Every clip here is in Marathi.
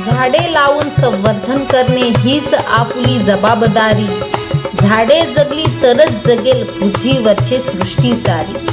झाडे लावून संवर्धन करणे हीच आपली जबाबदारी. झाडे जगली तरच जगेल पृथ्वीवरची सृष्टी सारी.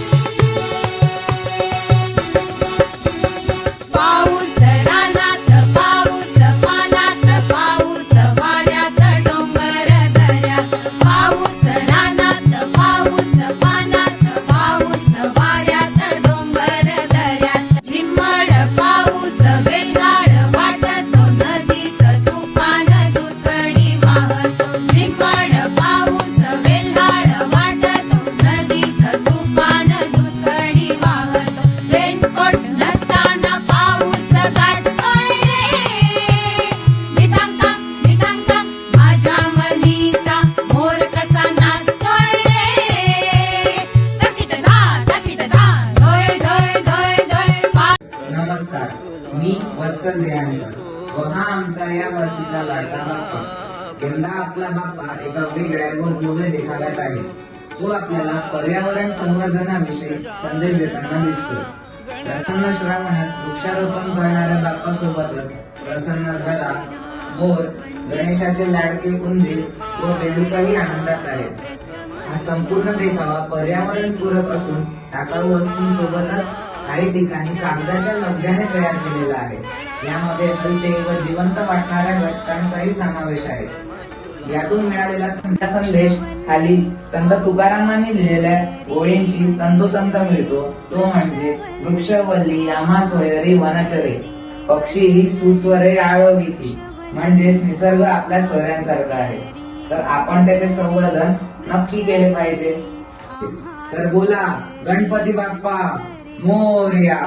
मी वत्सल देहानकर व हा आमचा या वर्षीचा लाडका बाप्पा. यंदा आपला बाप्पा एका वेगळ्या व भव्य देखाव्यात आहे. तो आपल्याला पर्यावरण संवर्धनाविषयी संदेश देताना दिसतो. प्रसन्न श्रावणात वृक्षारोपण करणाऱ्या बाप्पा सोबतच प्रसन्न झरा, मोर, गणेशाचे लाडके उंदीर व बेडूकही आनंदात आहेत. हा संपूर्ण देखावा पर्यावरण पूरक असून टाकाऊ वस्तूंसोबतच काही ठिकाणी कागदाच्या लगद्याने तयार केलेला आहे. यामध्ये हलते व जिवंत वाटणाऱ्या घटकांचाही समावेश आहे. यातून मिळालेला संदेश खाली संत तुकारामांनी लिहिलेल्या ओळींशी तंतोतंत मिळतो. तो म्हणजे वृक्षवल्ली आम्हा सोयरी वनचरे, पक्षी ही सुस्वरे आळवीती. म्हणजेच निसर्ग आपल्या सोयऱ्यांसारखा आहे, तर आपण त्याचे संवर्धन नक्की केले पाहिजे. तर बोला गणपती बाप्पा मोरया.